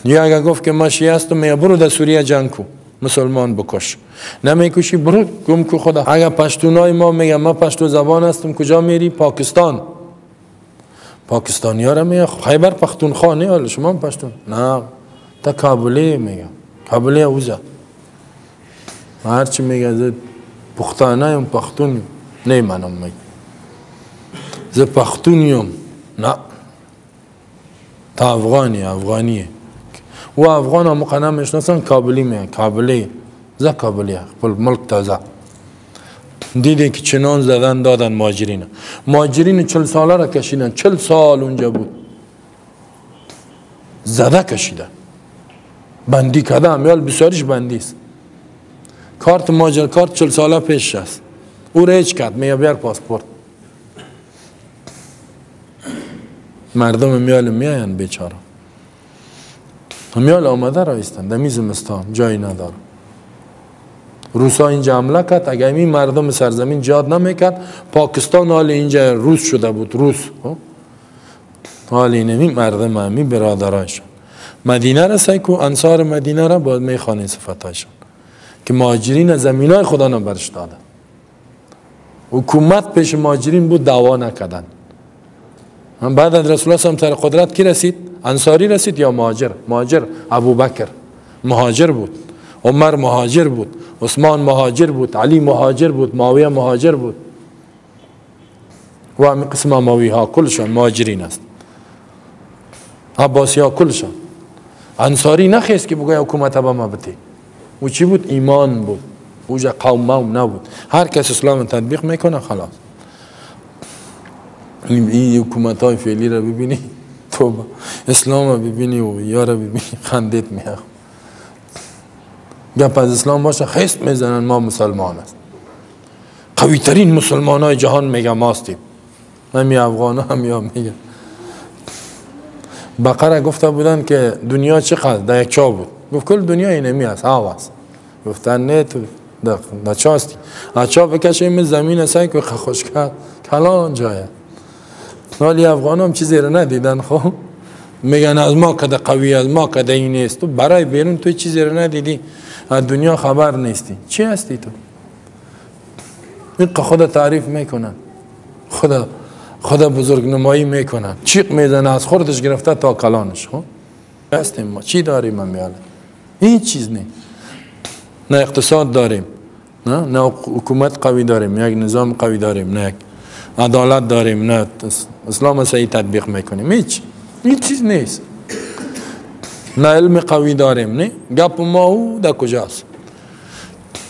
یا اگه گفت که ما شیعه هستم میگه برو در سوریه جنگ کو، مسلمان بکش. نمیکشی برو گم کو خدا. اگه پشتونای ما میگه ما پشتو زبان هستم، کجا میری؟ پاکستان. پاکستانی ها را میگه خیبر پختونخوا نه، حالا شما پشتون نه، تا کابلی میگه، کابلی اوزا هرچی میگه زد پختانه ام پختون نیمانم میگه زد پختونیم نه، تا افغانیه و افغان هم مقنع میشناسن کابلی میگه، کابلی زد کابلیه پل ملک تازه. دیدین که چنان زدن دادن مهاجرین 40 ساله را کشیدن، 40 سال اونجا بود زده کشیدن، بندی کرده، امیال بسیاریش بندی است. کارت مهاجر کارت 40 ساله پیش است، او ریچ کرد میگه بیار پاسپورت. مردم امیال میاین بیچاره، امیال آمده را ایستن دمی زمستان جایی نداره. روسا اینجا حمله کرد، اگر این مردم سرزمین جهاد نمیکرد پاکستان حال اینجا روس شده بود. روس حال اینمی مردم همی برادرایشان مدینه رسای که انصار مدینه را باید میخوانین صفتایشان که مهاجرین زمین های خدا را برش دادن. حکومت پیش مهاجرین بود، دعوا نکردن. بعد از رسول الله سر قدرت کی رسید؟ انصاری رسید یا مهاجر؟ مهاجر. ابوبکر مهاجر بود، عمر مهاجر بود، عثمان مهاجر بود، علی مهاجر بود، معاویه مهاجر بود و همین قسم اموی ها کلشان مهاجرین است. عباسی ها کلشان. انصاری نخیست که بگوی حکومت با ما بتی. او چی بود؟ ایمان بود. اوجا قوم نبود. هر کس اسلام تطبیق میکنه خلاص. این حکومت های فعلی را ببینی توبه، اسلام را ببینی و یا را ببینی خندت میاد. گپ از اسلام باشه خیست میزنن ما مسلمان است. قوی ترین مسلمان های جهان میگه ماستیم. همی افغان هم میگه. بقره گفته بودن که دنیا چقدر؟ در یک چا بود. گفت کل دنیا اینمی است، هوا است. گفتن نه تو در چاستی. از چا بکشیم زمین سعی که خوش کرد کلان جایه. ولی افغان هم چیزی رو ندیدن. خب میگن از ما کده قوی، از ما کده این نیست. تو برای بیرون توی چیزی رو ندیدی، از دنیا خبر نیستی. چی هستی تو؟ این خدا تعریف میکنن، خدا بزرگ نمایی میکنن، چیق میزنه از خوردش گرفته تا کلانش. خب هستیم ما چی داریم؟ امیاله این چیز نیست. نه اقتصاد داریم، نه حکومت قوی داریم، یک نظام قوی داریم، نه عدالت داریم، نه اسلام صحیح تطبیق میکنیم. هیچ چیز نیست. نه علم قوی داریم. نه گپ ما او در کجاست؟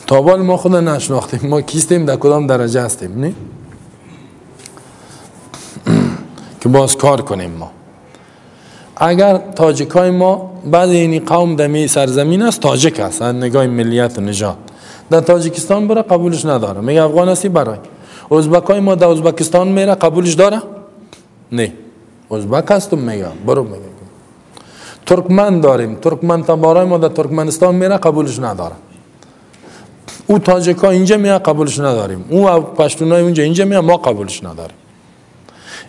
تابال ما خود نشناختیم ما کیستیم، در کدام درجه هستیم. نه که باز کار کنیم. ما اگر تاجیکای ما بعض اینی قوم دمی سرزمین است تاجیک است، نگاه ملیت و نژاد، در تاجیکستان بره قبولش نداره، میگه افغان هستی برای. ازبکای ما در ازبکستان میره قبولش داره؟ نه ازبک هستم میگه برو میگه. ترکمن داریم، ترکمن تبارای ما در ترکمنستان میره قبولش نداره. او تاجیکا اینجا میره قبولش نداریم، او پشتونای اونجا اینجا میره ما قبولش نداریم.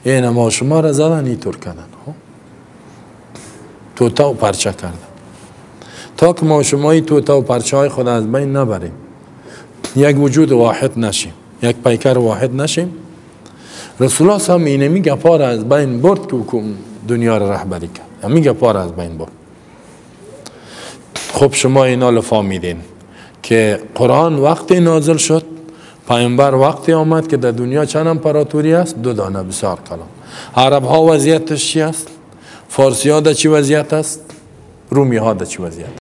این ما شما را زدن اینطور کردن، توتا و پرچه کردن. تا که ما شمایی توتا و پرچه های خود از بین نبریم، یک وجود واحد نشیم، یک پیکر واحد نشیم، رسول الله هم اینمی گپا را از بین برد که دنیا را رهبری کرد. همین گپا را از بین برد. خب شما اینا لفهمیدین که قرآن وقتی نازل شد، پیامبر وقتی آمد که در دنیا چند امپراتوری است؟ 2 دانه، بسیار کلام. عرب ها وضعیتش چی است؟ فارسی ها در چی وضعیت است؟ رومی ها در چی وضعیت است؟